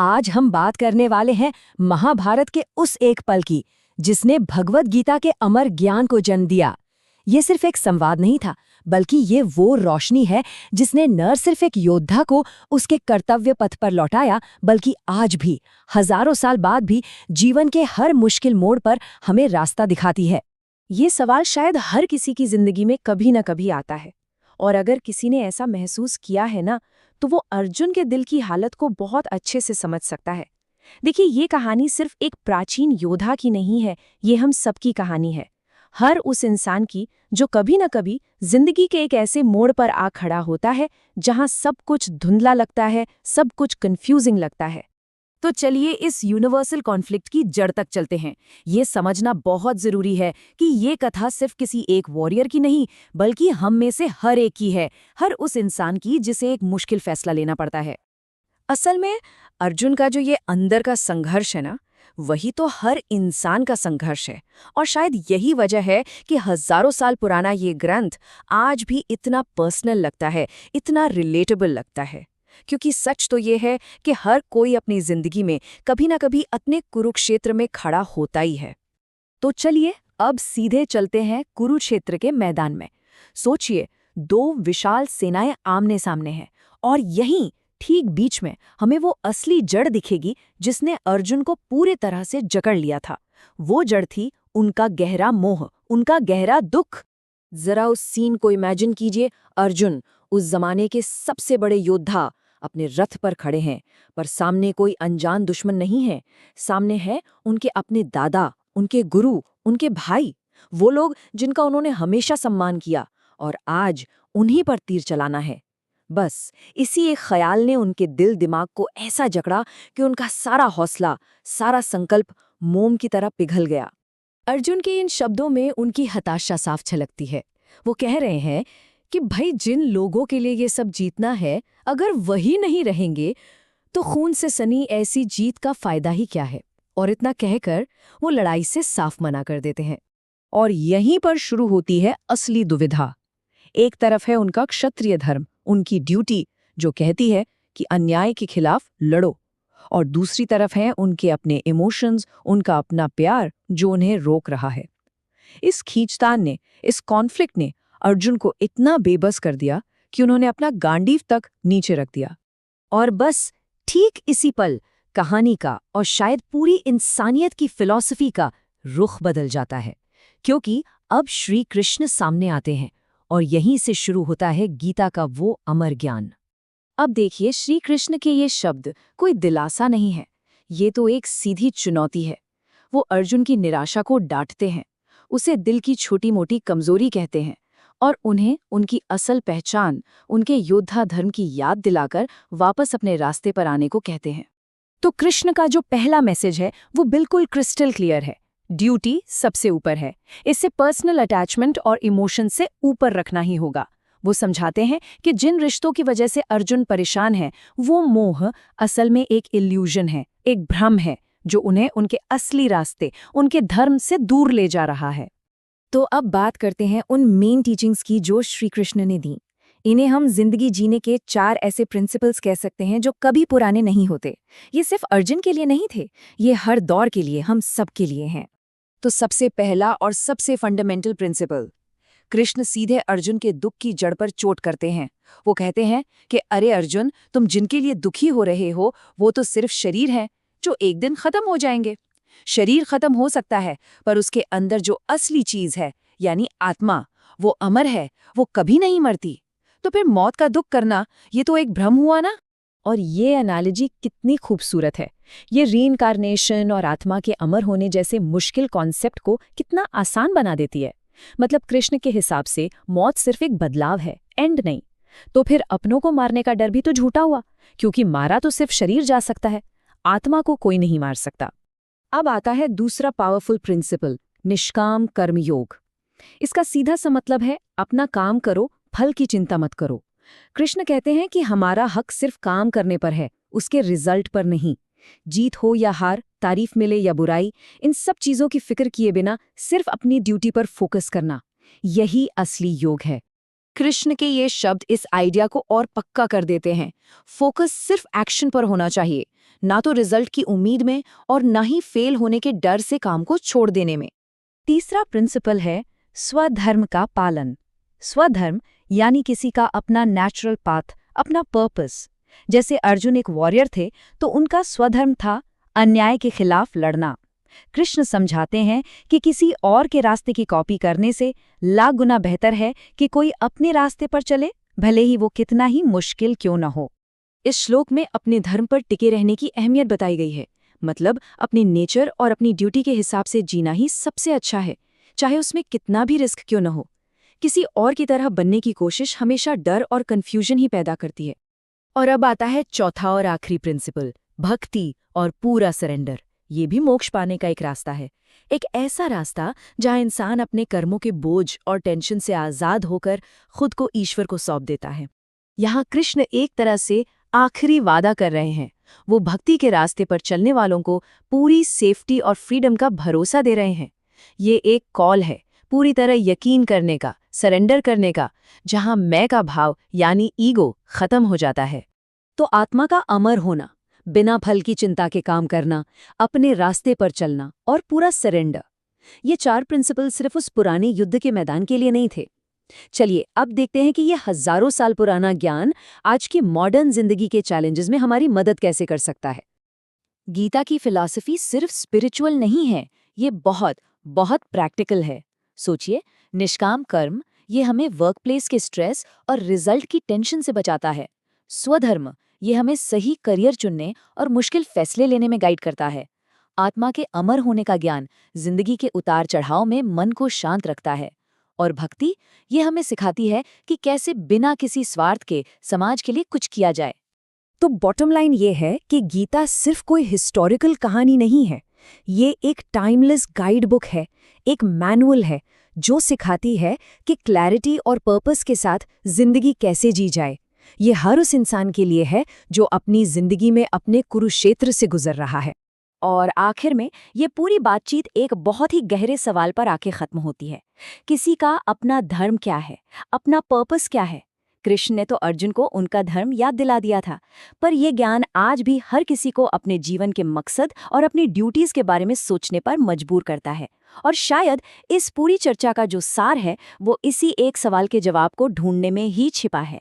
आज हम बात करने वाले हैं महाभारत के उस एक पल की जिसने भगवद गीता के अमर ज्ञान को जन्म दिया। ये सिर्फ एक संवाद नहीं था, बल्कि ये वो रोशनी है जिसने न सिर्फ एक योद्धा को उसके कर्तव्य पथ पर लौटाया, बल्कि आज भी हजारों साल बाद भी जीवन के हर मुश्किल मोड़ पर हमें रास्ता दिखाती है। ये सवाल शायद हर किसी की जिंदगी में कभी न कभी आता है, और अगर किसी ने ऐसा महसूस किया है ना, तो वो अर्जुन के दिल की हालत को बहुत अच्छे से समझ सकता है। देखिए, ये कहानी सिर्फ एक प्राचीन योद्धा की नहीं है, ये हम सबकी कहानी है। हर उस इंसान की जो कभी न कभी जिंदगी के एक ऐसे मोड़ पर आ खड़ा होता है जहां सब कुछ धुंधला लगता है, सब कुछ कंफ्यूजिंग लगता है। तो चलिए इस यूनिवर्सल कॉन्फ्लिक्ट की जड़ तक चलते हैं। ये समझना बहुत जरूरी है कि ये कथा सिर्फ किसी एक वॉरियर की नहीं, बल्कि हम में से हर एक की है, हर उस इंसान की जिसे एक मुश्किल फैसला लेना पड़ता है। असल में अर्जुन का जो ये अंदर का संघर्ष है ना, वही तो हर इंसान का संघर्ष है। और शायद यही वजह है कि हजारों साल पुराना ये ग्रंथ आज भी इतना पर्सनल लगता है, इतना रिलेटेबल लगता है। क्योंकि सच तो ये है कि हर कोई अपनी जिंदगी में कभी ना कभी अपने कुरुक्षेत्र में खड़ा होता ही है। तो चलिए अब सीधे चलते हैं कुरुक्षेत्र के मैदान में। सोचिए, दो विशाल सेनाएं आमने सामने हैं, और यहीं ठीक बीच में हमें वो असली जड़ दिखेगी जिसने अर्जुन को पूरी तरह से जकड़ लिया था। वो जड़ थी उनका गहरा मोह, उनका गहरा दुख। जरा उस सीन को इमेजिन कीजिए। अर्जुन, उस जमाने के सबसे बड़े योद्धा, अपने रथ पर खड़े हैं, पर सामने कोई अनजान दुश्मन नहीं है। सामने है उनके अपने दादा, उनके गुरु, उनके भाई, वो लोग जिनका उन्होंने हमेशा सम्मान किया, और आज उन्हीं पर तीर चलाना है। बस इसी एक ख्याल ने उनके दिल दिमाग को ऐसा जकड़ा कि उनका सारा हौसला, सारा संकल्प मोम की तरह पिघल गया। अर्जुन के इन शब्दों में उनकी हताशा साफ झलकती है। वो कह रहे हैं कि भाई, जिन लोगों के लिए ये सब जीतना है, अगर वही नहीं रहेंगे तो खून से सनी ऐसी जीत का फायदा ही क्या है। और इतना कहकर वो लड़ाई से साफ मना कर देते हैं। और यहीं पर शुरू होती है असली दुविधा। एक तरफ है उनका क्षत्रिय धर्म, उनकी ड्यूटी, जो कहती है कि अन्याय के खिलाफ लड़ो, और दूसरी तरफ है उनके अपने इमोशंस, उनका अपना प्यार जो उन्हें रोक रहा है। इस खींचतान ने, इस कॉन्फ्लिक्ट ने अर्जुन को इतना बेबस कर दिया कि उन्होंने अपना गांडीव तक नीचे रख दिया। और बस ठीक इसी पल कहानी का, और शायद पूरी इंसानियत की फिलॉसफी का रुख बदल जाता है, क्योंकि अब श्री कृष्ण सामने आते हैं, और यहीं से शुरू होता है गीता का वो अमर ज्ञान। अब देखिए, श्री कृष्ण के ये शब्द कोई दिलासा नहीं है, ये तो एक सीधी चुनौती है। वो अर्जुन की निराशा को डांटते हैं, उसे दिल की छोटी मोटी कमजोरी कहते हैं, और उन्हें उनकी असल पहचान, उनके योद्धा धर्म की याद दिलाकर वापस अपने रास्ते पर आने को कहते हैं। तो कृष्ण का जो पहला मैसेज है वो बिल्कुल क्रिस्टल क्लियर है। ड्यूटी सबसे ऊपर है, इसे पर्सनल अटैचमेंट और इमोशन से ऊपर रखना ही होगा। वो समझाते हैं कि जिन रिश्तों की वजह से अर्जुन परेशान है, वो मोह असल में एक इल्यूजन है, एक भ्रम है, जो उन्हें उनके असली रास्ते, उनके धर्म से दूर ले जा रहा है। तो अब बात करते हैं उन मेन टीचिंग्स की जो श्री कृष्ण ने दी। इन्हें हम जिंदगी जीने के 4 ऐसे प्रिंसिपल्स कह सकते हैं जो कभी पुराने नहीं होते। ये सिर्फ अर्जुन के लिए नहीं थे, ये हर दौर के लिए, हम सब के लिए हैं। तो सबसे पहला और सबसे फंडामेंटल प्रिंसिपल, कृष्ण सीधे अर्जुन के दुख की जड़ पर चोट करते हैं। वो कहते हैं कि अरे अर्जुन, तुम जिनके लिए दुखी हो रहे हो वो तो सिर्फ शरीर हैं जो एक दिन खत्म हो जाएंगे। शरीर खत्म हो सकता है, पर उसके अंदर जो असली चीज है, यानी आत्मा, वो अमर है, वो कभी नहीं मरती। तो फिर मौत का दुख करना, ये तो एक भ्रम हुआ ना। और ये एनालॉजी कितनी खूबसूरत है। ये रीइंकार्नेशन और आत्मा के अमर होने जैसे मुश्किल कॉन्सेप्ट को कितना आसान बना देती है। मतलब कृष्ण के हिसाब से मौत सिर्फ एक बदलाव है, एंड नहीं। तो फिर अपनों को मारने का डर भी तो झूठा हुआ, क्योंकि मारा तो सिर्फ शरीर जा सकता है, आत्मा को कोई नहीं मार सकता। अब आता है दूसरा पावरफुल प्रिंसिपल, निष्काम कर्मयोग। इसका सीधा सा मतलब है अपना काम करो, फल की चिंता मत करो। कृष्ण कहते हैं कि हमारा हक सिर्फ काम करने पर है, उसके रिजल्ट पर नहीं। जीत हो या हार, तारीफ मिले या बुराई, इन सब चीजों की फिक्र किए बिना सिर्फ अपनी ड्यूटी पर फोकस करना, यही असली योग है। कृष्ण के ये शब्द इस आइडिया को और पक्का कर देते हैं। फोकस सिर्फ एक्शन पर होना चाहिए, ना तो रिजल्ट की उम्मीद में और ना ही फेल होने के डर से काम को छोड़ देने में। तीसरा प्रिंसिपल है स्वधर्म का पालन। स्वधर्म यानी किसी का अपना नेचुरल पाथ, अपना पर्पस। जैसे अर्जुन एक वॉरियर थे तो उनका स्वधर्म था अन्याय के खिलाफ लड़ना। कृष्ण समझाते हैं कि किसी और के रास्ते की कॉपी करने से लाख गुना बेहतर है कि कोई अपने रास्ते पर चले, भले ही वो कितना ही मुश्किल क्यों न हो। इस श्लोक में अपने धर्म पर टिके रहने की अहमियत बताई गई है। मतलब अपने नेचर और अपनी ड्यूटी के हिसाब से जीना ही सबसे अच्छा है, चाहे उसमें कितना भी रिस्क क्यों न हो। किसी और की तरह बनने की कोशिश हमेशा डर और कन्फ्यूजन ही पैदा करती है। और अब आता है चौथा और आखिरी प्रिंसिपल, भक्ति और पूरा सरेंडर। ये भी मोक्ष पाने का एक रास्ता है। एक ऐसा रास्ता जहां इंसान अपने कर्मों के बोझ और टेंशन से आज़ाद होकर खुद को ईश्वर को सौंप देता है। यहाँ कृष्ण एक तरह से आखिरी वादा कर रहे हैं। वो भक्ति के रास्ते पर चलने वालों को पूरी सेफ्टी और फ्रीडम का भरोसा दे रहे हैं। ये एक कॉल है पूरी तरह यकीन करने का, सरेंडर करने का, जहां मैं का भाव यानी ईगो खत्म हो जाता है। तो आत्मा का अमर होना, बिना फल की चिंता के काम करना, अपने रास्ते पर चलना और पूरा सरेंडर, ये 4 प्रिंसिपल सिर्फ उस पुराने युद्ध के मैदान के लिए नहीं थे। चलिए अब देखते हैं कि ये हजारों साल पुराना ज्ञान आज की मॉडर्न जिंदगी के चैलेंजेस में हमारी मदद कैसे कर सकता है। गीता की फिलॉसफी सिर्फ स्पिरिचुअल नहीं है, ये बहुत बहुत प्रैक्टिकल है। सोचिए, निष्काम कर्म ये हमें वर्कप्लेस के स्ट्रेस और रिजल्ट की टेंशन से बचाता है। स्वधर्म ये हमें सही करियर चुनने और मुश्किल फैसले लेने में गाइड करता है। आत्मा के अमर होने का ज्ञान जिंदगी के उतार चढ़ाव में मन को शांत रखता है। और भक्ति ये हमें सिखाती है कि कैसे बिना किसी स्वार्थ के समाज के लिए कुछ किया जाए। तो बॉटम लाइन ये है कि गीता सिर्फ कोई हिस्टोरिकल कहानी नहीं है, ये एक टाइमलेस गाइड बुक है, एक मैनुअल है जो सिखाती है कि क्लैरिटी और पर्पस के साथ जिंदगी कैसे जी जाए। ये हर उस इंसान के लिए है जो अपनी जिंदगी में अपने कुरुक्षेत्र से गुजर रहा है। और आखिर में ये पूरी बातचीत एक बहुत ही गहरे सवाल पर आके खत्म होती है। किसी का अपना धर्म क्या है, अपना पर्पस क्या है? कृष्ण ने तो अर्जुन को उनका धर्म याद दिला दिया था, पर यह ज्ञान आज भी हर किसी को अपने जीवन के मकसद और अपनी ड्यूटीज के बारे में सोचने पर मजबूर करता है। और शायद इस पूरी चर्चा का जो सार है वो इसी एक सवाल के जवाब को ढूंढने में ही छिपा है।